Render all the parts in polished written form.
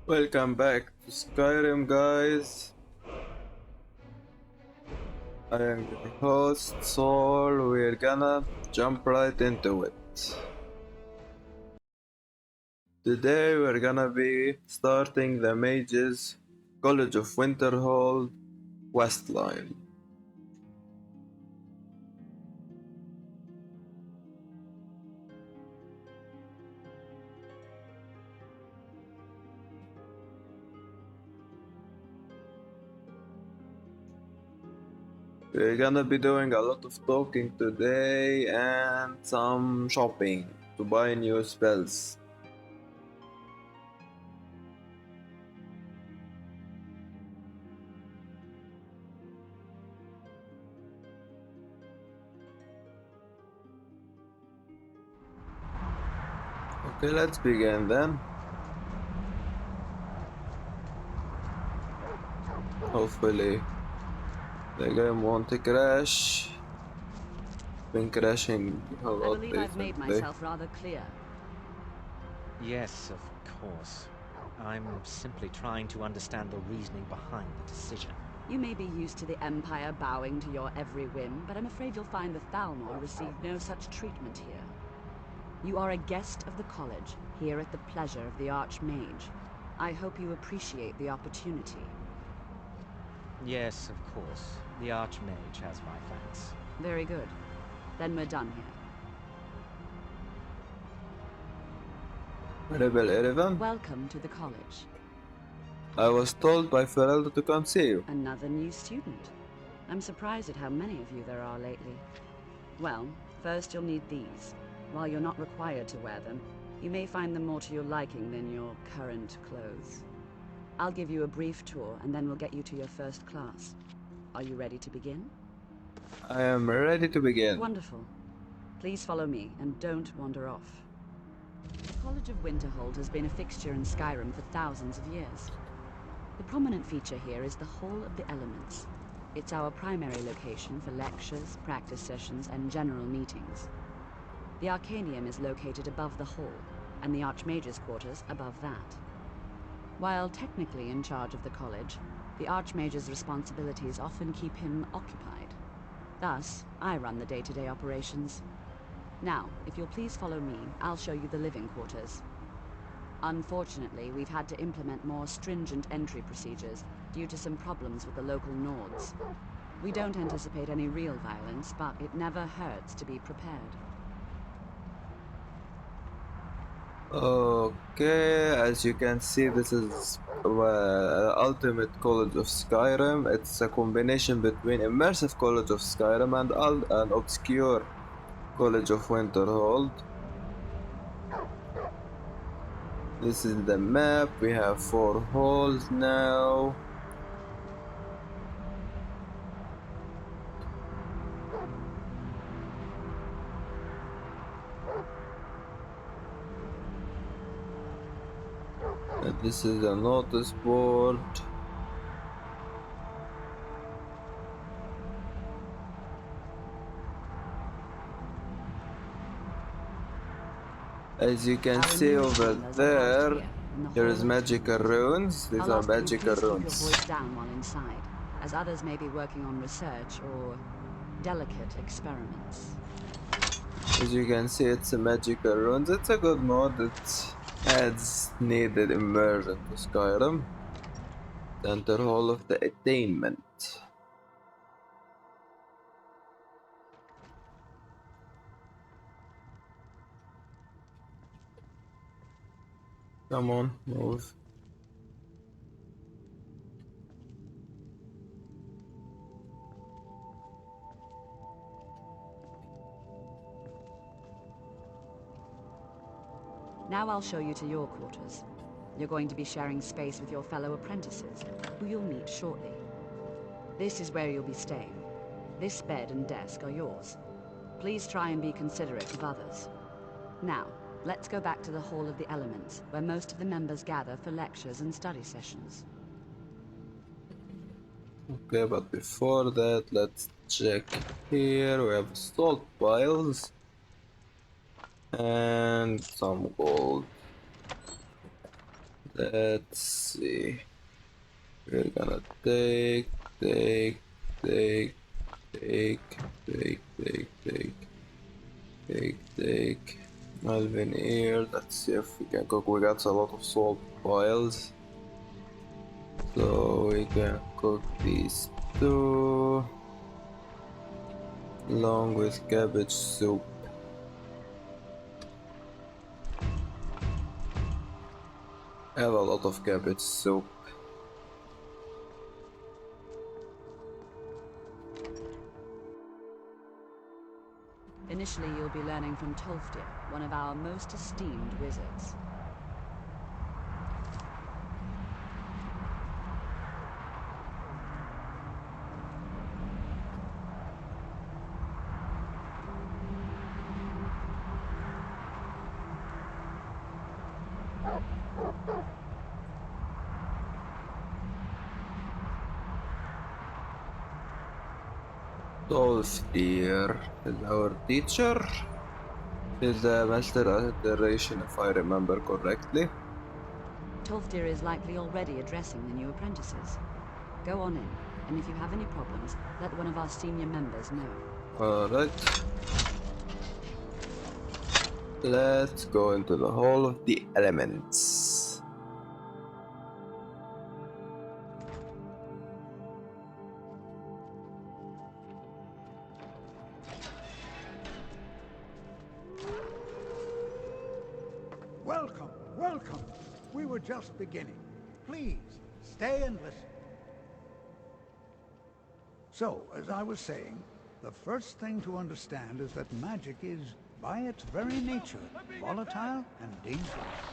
Welcome back to Skyrim, guys. I am your host, Saul. We're gonna jump right into it. Today, we're gonna be starting the Mage's College of Winterhold questline. We're gonna be doing a lot of talking today and some shopping to buy new spells. Okay, let's begin then. Hopefully the game won't crash. Been crashing a I lot believe I've made recently. myself rather clear. Yes, of course. I'm simply trying to understand the reasoning behind the decision. You may be used to the Empire bowing to your every whim, but I'm afraid you'll find the Thalmor receive no such treatment here. You are a guest of the college, here at the pleasure of the Archmage. I hope you appreciate the opportunity. Yes, of course. The Archmage has my thanks. Very good. Then we're done here. Rebel 11? Welcome to the college. I was told by Ferelda to come see you. Another new student. I'm surprised at how many of you there are lately. Well, first you'll need these. While you're not required to wear them, you may find them more to your liking than your current clothes. I'll give you a brief tour, and then we'll get you to your first class. Are you ready to begin? I am ready to begin. Wonderful. Please follow me, and don't wander off. The College of Winterhold has been a fixture in Skyrim for thousands of years. The prominent feature here is the Hall of the Elements. It's our primary location for lectures, practice sessions, and general meetings. The Arcanium is located above the hall, and the Archmage's quarters above that. While technically in charge of the college, the Archmage's responsibilities often keep him occupied. Thus, I run the day-to-day operations. Now, if you'll please follow me, I'll show you the living quarters. Unfortunately, we've had to implement more stringent entry procedures due to some problems with the local Nords. We don't anticipate any real violence, but it never hurts to be prepared. Okay, as you can see, this is Ultimate College of Skyrim. It's a combination between Immersive College of Skyrim and an obscure College of Winterhold. This is the map. We have 4 halls now. This is a notice board. As you can see over there, there is magical runes. These are magical runes. Keep your voice down while inside, as others may be working on research or delicate experiments. As you can see, it's a magical runes. It's a good mod. It adds needed immersion to Skyrim. Center Hall of the Attainment. Come on, move. Now I'll show you to your quarters. You're going to be sharing space with your fellow apprentices, who you'll meet shortly. This is where you'll be staying. This bed and desk are yours. Please try and be considerate of others. Now, let's go back to the Hall of the Elements, where most of the members gather for lectures and study sessions. Okay, but before that, let's check here. We have salt piles and some gold. Let's see. We're gonna take, take, take, take, take, take, take, take. Alvin here. Let's see if we can cook. We got a lot of salt piles, so we can cook these two along with cabbage soup. I have a lot of cabbage soup. Initially, you'll be learning from Tolfdir, one of our most esteemed wizards. Tolfdir is our teacher. Is the master iteration, if I remember correctly. Tolfdir is likely already addressing the new apprentices. Go on in, and if you have any problems, let one of our senior members know. Alright. Let's go into the Hall of the Elements. Welcome, welcome. We were just beginning. Please, stay and listen. So, as I was saying, the first thing to understand is that magic is, by its very nature, volatile and dangerous.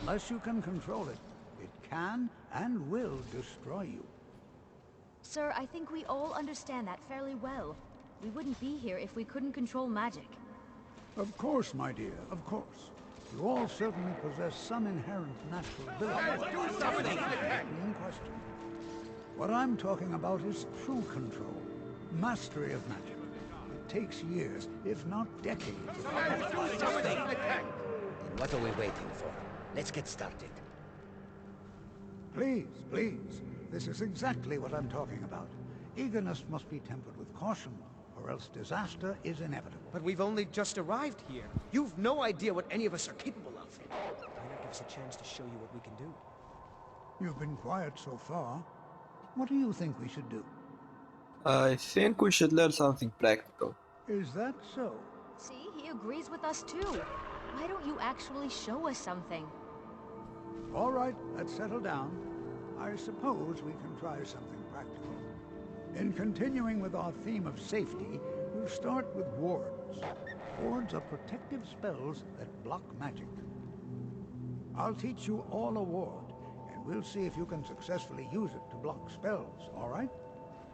Unless you can control it, it can and will destroy you. Sir, I think we all understand that fairly well. We wouldn't be here if we couldn't control magic. Of course, my dear, of course. You all certainly possess some inherent natural ability. In question. What I'm talking about is true control, mastery of magic. It takes years, if not decades. Then what are we waiting for? Let's get started. Please, please. This is exactly what I'm talking about. Eagerness must be tempered with caution, or else disaster is inevitable. But we've only just arrived here. You've no idea what any of us are capable of. Why not give us a chance to show you what we can do? You've been quiet so far. What do you think we should do? I think we should learn something practical. Is that so? See, he agrees with us too. Why don't you actually show us something? All right, let's settle down. I suppose we can try something practical. In continuing with our theme of safety, we'll start with wards. Wards are protective spells that block magic. I'll teach you all a ward, and we'll see if you can successfully use it to block spells, all right?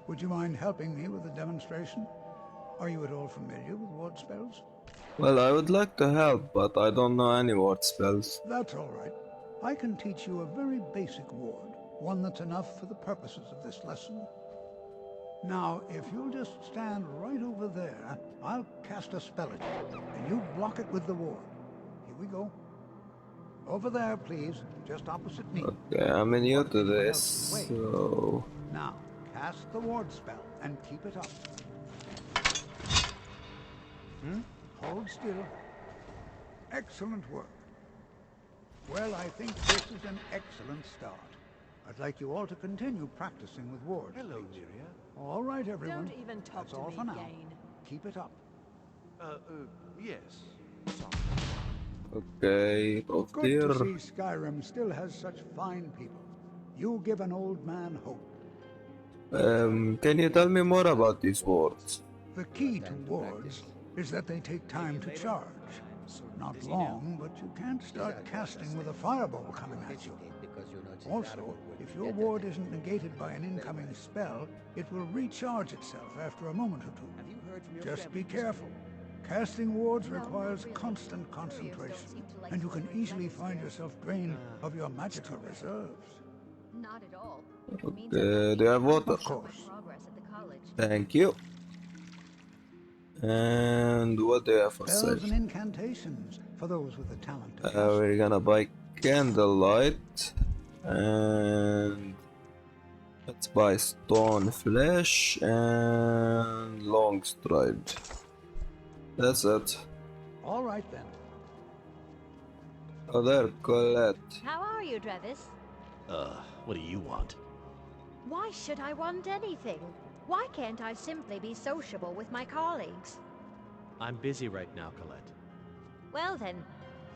Would you mind helping me with the demonstration? Are you at all familiar with ward spells? Well, I would like to help, but I don't know any word spells. That's all right. I can teach you a very basic ward, one that's enough for the purposes of this lesson. Now, if you'll just stand right over there, I'll cast a spell at you, and you block it with the ward. Here we go. Over there, please, just opposite me. Okay, I'm new What to anyone this, else's way. so... Now, cast the ward spell, and keep it up. Hold still. Excellent work. Well, I think this is an excellent start. I'd like you all to continue practicing with wards. Hello, please. Miria. All right, everyone. Don't even talk That's to all me, for now. Gain. Keep it up. Yes. Okay, oh Good dear. to see Skyrim still has such fine people. You give an old man hope. Can you tell me more about these words? The key to wards is that they take time to charge. Not long, but you can't start casting with a fireball coming at you. Also, if your ward isn't negated by an incoming spell, it will recharge itself after a moment or two. Just be careful. Casting wards requires constant concentration, and you can easily find yourself drained of your magical reserves. Not at all. Okay, do you have water? Of course. Progress at the college. Thank you. And what do you have for sale? Spells and incantations for those with the talent to cast. We're gonna buy candlelight, and let's buy stone flesh and long stride. That's it. All right then. Oh, there, Colette. How are you, Travis? What do you want? Why should I want anything? Why can't I simply be sociable with my colleagues? I'm busy right now, Colette. Well then,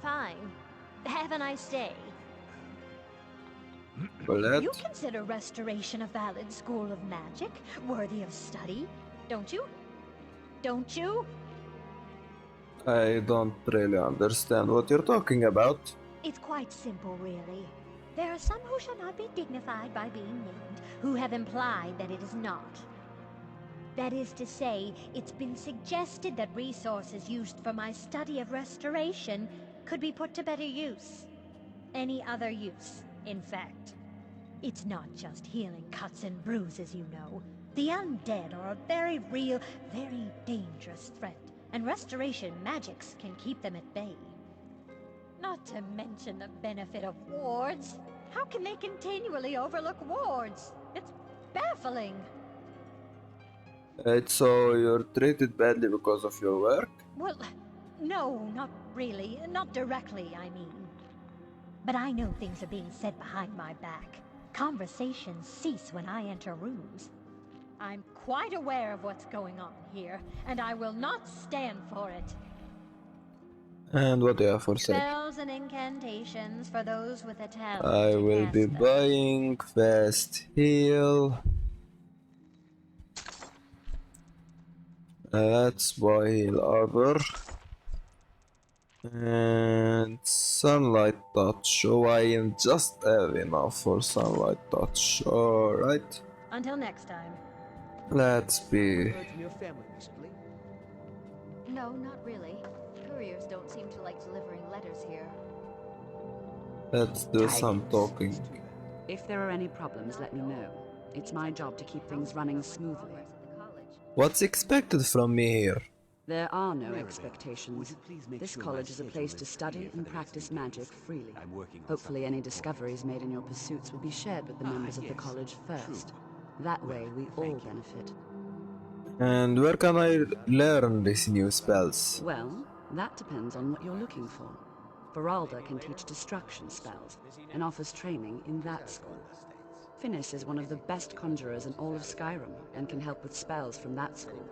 fine. Have a nice day. Colette? You consider restoration a valid school of magic, worthy of study, don't you? Don't you? I don't really understand what you're talking about. It's quite simple, really. There are some who shall not be dignified by being named, who have implied that it is not. That is to say, it's been suggested that resources used for my study of restoration could be put to better use. Any other use, in fact. It's not just healing cuts and bruises, you know. The undead are a very real, very dangerous threat, and restoration magics can keep them at bay. Not to mention the benefit of wards. How can they continually overlook wards? It's baffling. So you're treated badly because of your work? Well, no, not really. Not directly, I mean. But I know things are being said behind my back. Conversations cease when I enter rooms. I'm quite aware of what's going on here, and I will not stand for it. And what do you have for sale? Spells and incantations for those with a talent I to will cast be them. buying fast heal. Let's buy heal armor. And sunlight touch. Oh, I am just have enough for sunlight touch. Alright. Until next time. Let's be. Heard from your family recently? No, not really. Couriers don't seem to like delivering letters here. Let's do some talking. If there are any problems, let me know. It's my job to keep things running smoothly. What's expected from me here? There are no expectations. This college is a place to study and practice magic freely. Hopefully any discoveries made in your pursuits will be shared with the members of the college first. That way we all benefit. And where can I learn these new spells? Well, that depends on what you're looking for. Feralda can teach destruction spells and offers training in that school. Finis is one of the best conjurers in all of Skyrim and can help with spells from that school.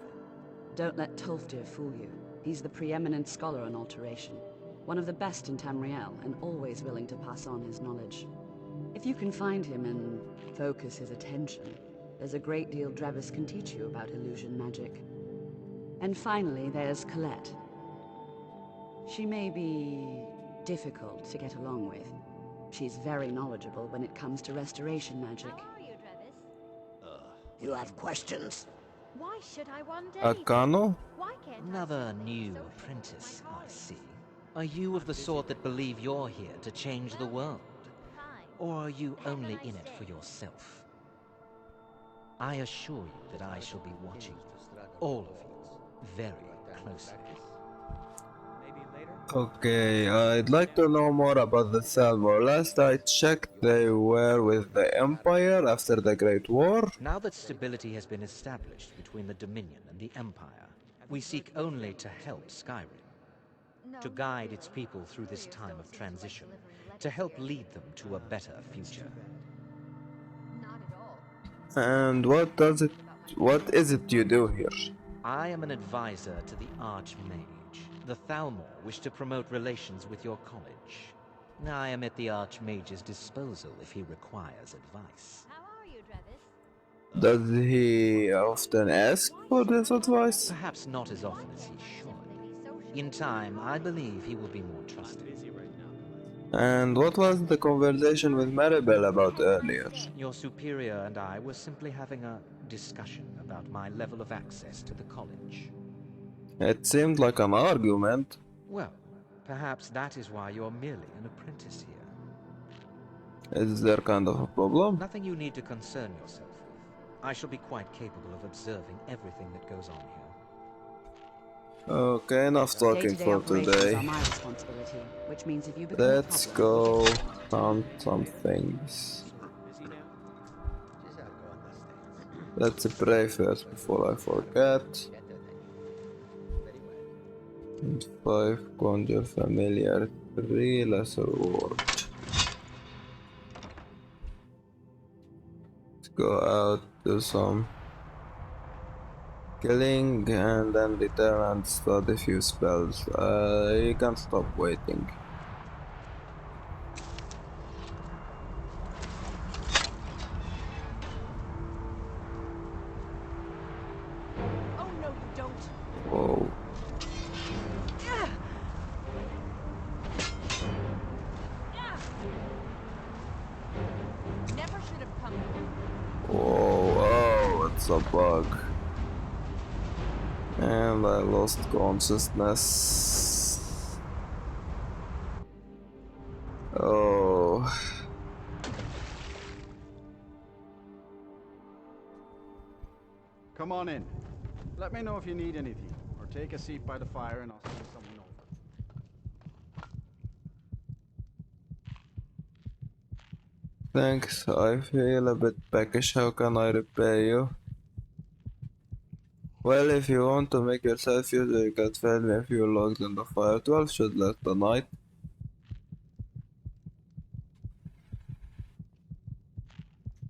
Don't let Tolfdir fool you. He's the preeminent scholar on alteration, one of the best in Tamriel and always willing to pass on his knowledge. If you can find him and focus his attention, there's a great deal Drevis can teach you about illusion magic. And finally, there's Colette. She may be difficult to get along with. She's very knowledgeable when it comes to restoration magic. How are you, Travis? You have questions? Why should I want anything? Akano? Why can't I Another simply be new social with apprentice, my I colleagues? see. Are you of the sort that believe you're here to change the world? Fine. Or are you Have a only nice in it day. for yourself? I assure you that I shall be watching you, all of you, very closely. Maybe later? Okay, I'd like to know more about the Thalmor. Last I checked, they were with the Empire after the Great War. Now that stability has been established between the Dominion and the Empire, we seek only to help Skyrim, No, to not guide really. its people through this Couriers time don't of seem to like transition, delivering to letters help here. lead them to a better future. Not at all. And what is it you do here? I am an advisor to the Archmage. The Thalmor wish to promote relations with your college. I am at the Archmage's disposal if he requires advice. How are you, Travis? Does he often ask for this advice? Perhaps not as often as he should. In time, I believe he will be more trusted. And what was the conversation with Maribel about earlier? Your superior and I were simply having a discussion about my level of access to the college. It seemed like an argument. Well, perhaps that is why you're merely an apprentice here. Is there kind of a problem? Nothing you need to concern yourself with. I shall be quite capable of observing everything that goes on here. Okay, enough talking Day-to-day for operations are today. my responsibility, which means if you become a Let's problem, we go should... hunt some things. Busy now? She's all going to States. Let's pray first before I forget. Better than you. Very well. And 5 conjure familiar, 3 lesser ward. Let's go out, do some killing, and then return and start a few spells. You can't stop waiting. Oh, no, you don't! Whoa. Never should have come. Whoa, oh, it's a bug. And I lost consciousness. Oh. Come on in. Let me know if you need anything, or take a seat by the fire and I'll send someone over. Thanks, I feel a bit peckish. How can I repay you? Well, if you want to make yourself useful, you can find me a few logs in the fire. 12 should last the night.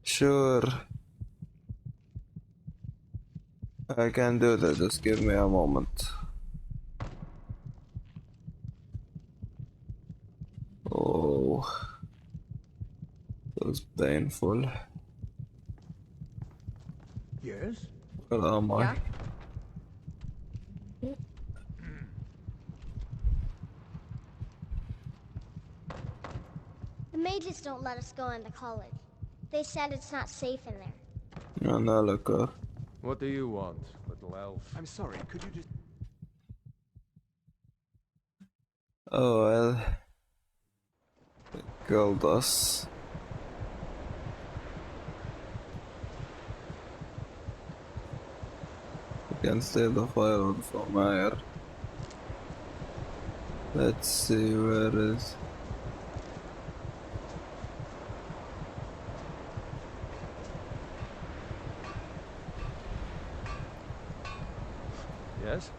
Sure, I can do that. Just give me a moment. Oh, that was painful. Yes? Where am I? The mages don't let us go into college. They said it's not safe in there. No, look. What do you want, little elf? I'm sorry, could you just... Oh well. They killed us. We can steal the firewood from here. Let's see where is. Yes?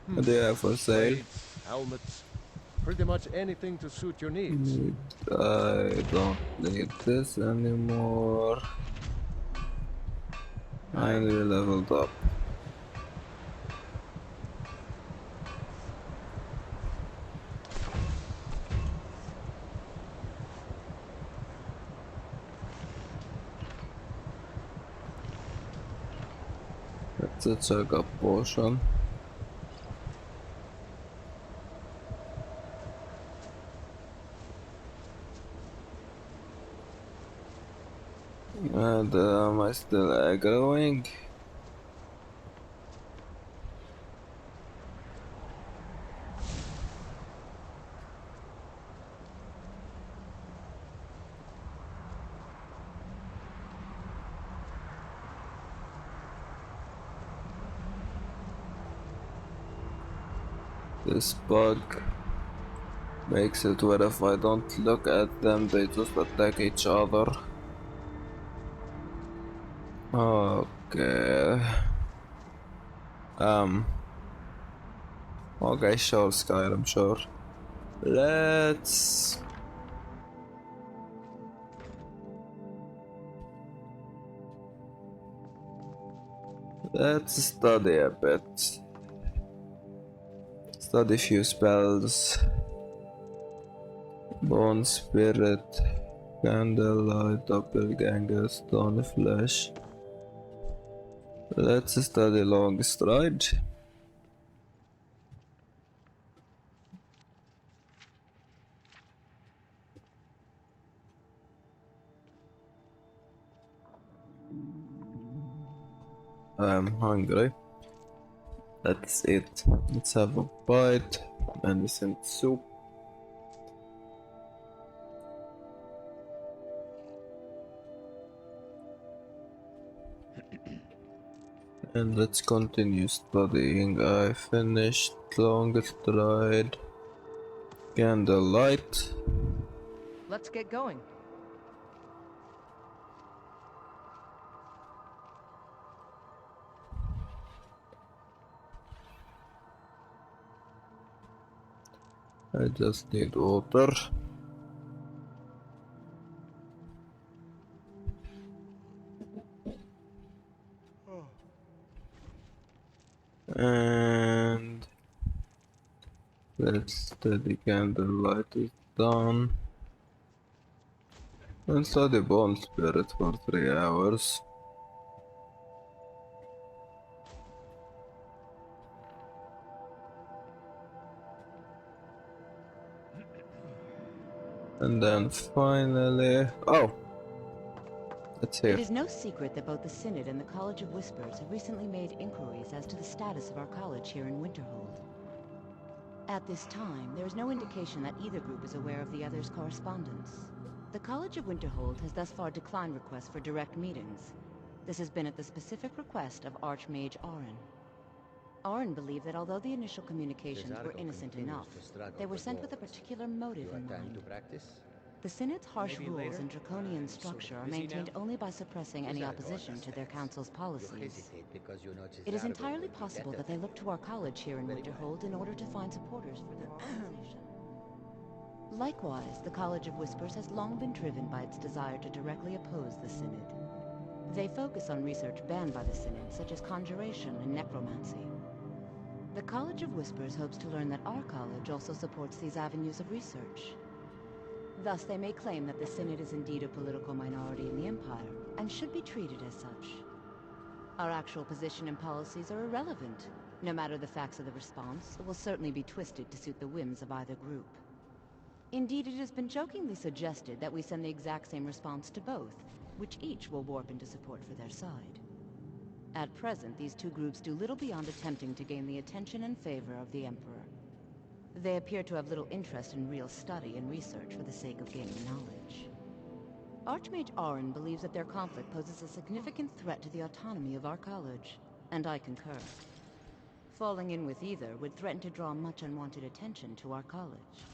What do you have for sale? Blades, helmets, pretty much anything to suit your needs. I don't need this anymore. I nearly leveled up. Let's check a potion. And am I still aggroing? This bug makes it where if I don't look at them, they just attack each other. Okay. Okay, sure, Skyrim, sure. Let's study a bit. Study a few spells. Bone Spirit, Candlelight, Doppelganger, Stone Flesh. Let's study Long Stride. I'm hungry. That's it. Let's have a bite. Venison soup. And let's continue studying. I finished longest ride. Candlelight. Let's get going. I just need water. And let's study candlelight is done. And study bone spirit for 3 hours. And then finally, oh, it's here. It is no secret that both the Synod and the College of Whispers have recently made inquiries as to the status of our college here in Winterhold. At this time, there is no indication that either group is aware of the other's correspondence. The College of Winterhold has thus far declined requests for direct meetings. This has been at the specific request of Archmage Auron. Auron believed that although the initial communications were innocent enough, they were sent with a particular motive in mind. The Synod's harsh rules and draconian structure are maintained only by suppressing any opposition to their council's policies. It is entirely possible that they look to our college here in Winterhold in order to find supporters for their organization. Likewise, the College of Whispers has long been driven by its desire to directly oppose the Synod. They focus on research banned by the Synod, such as conjuration and necromancy. The College of Whispers hopes to learn that our college also supports these avenues of research. Thus, they may claim that the Synod is indeed a political minority in the Empire, and should be treated as such. Our actual position and policies are irrelevant. No matter the facts of the response, it will certainly be twisted to suit the whims of either group. Indeed, it has been jokingly suggested that we send the exact same response to both, which each will warp into support for their side. At present, these two groups do little beyond attempting to gain the attention and favor of the Emperor. They appear to have little interest in real study and research for the sake of gaining knowledge. Archmage Auron believes that their conflict poses a significant threat to the autonomy of our college, and I concur. Falling in with either would threaten to draw much unwanted attention to our college.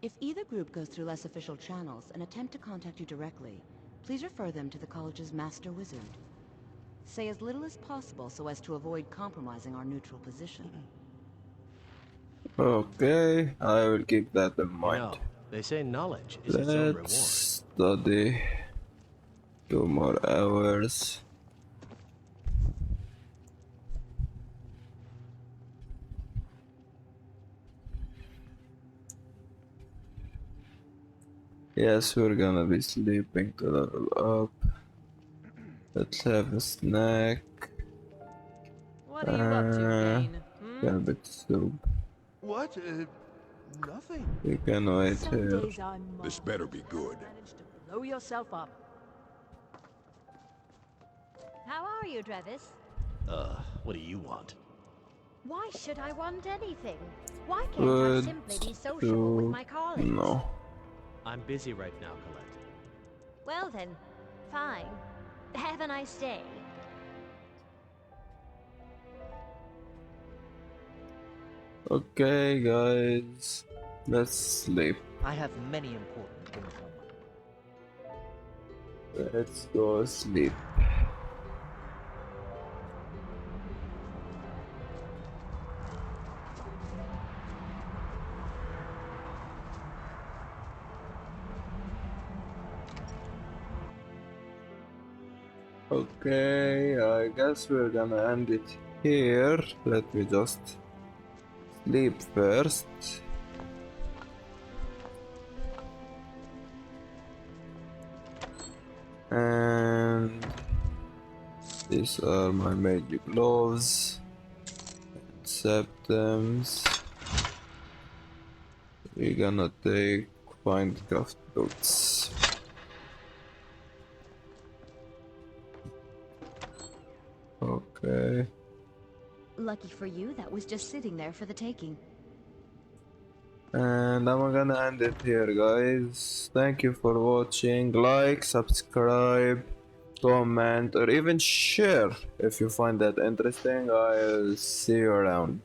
If either group goes through less official channels and attempt to contact you directly, please refer them to the college's Master Wizard. Say as little as possible so as to avoid compromising our neutral position. Okay, I will keep that in You mind. know, they say knowledge is its own reward. Let's study 2 more hours. Yes, we're gonna be sleeping to level up. Let's have a snack. What are you up to, Dane? A bit soup. What? Nothing. You can wait Some here. days I'm This better be good. managed to blow yourself up. How are you, Travis? What do you want? Why should I want anything? Why can't I Good simply be sociable with my colleagues? No. I'm busy right now, Colette. Well then, fine. Have a nice day. Okay, guys. Let's sleep. I have many important to inform. Let's go sleep. Okay, I guess we're gonna end it here. Let me just sleep first. And these are my magic gloves, septums. We're gonna take find craft boots. Okay. Lucky for you, that was just sitting there for the taking. And I'm gonna end it here, guys. Thank you for watching. Like, subscribe, comment, or even share if you find that interesting. I'll see you around.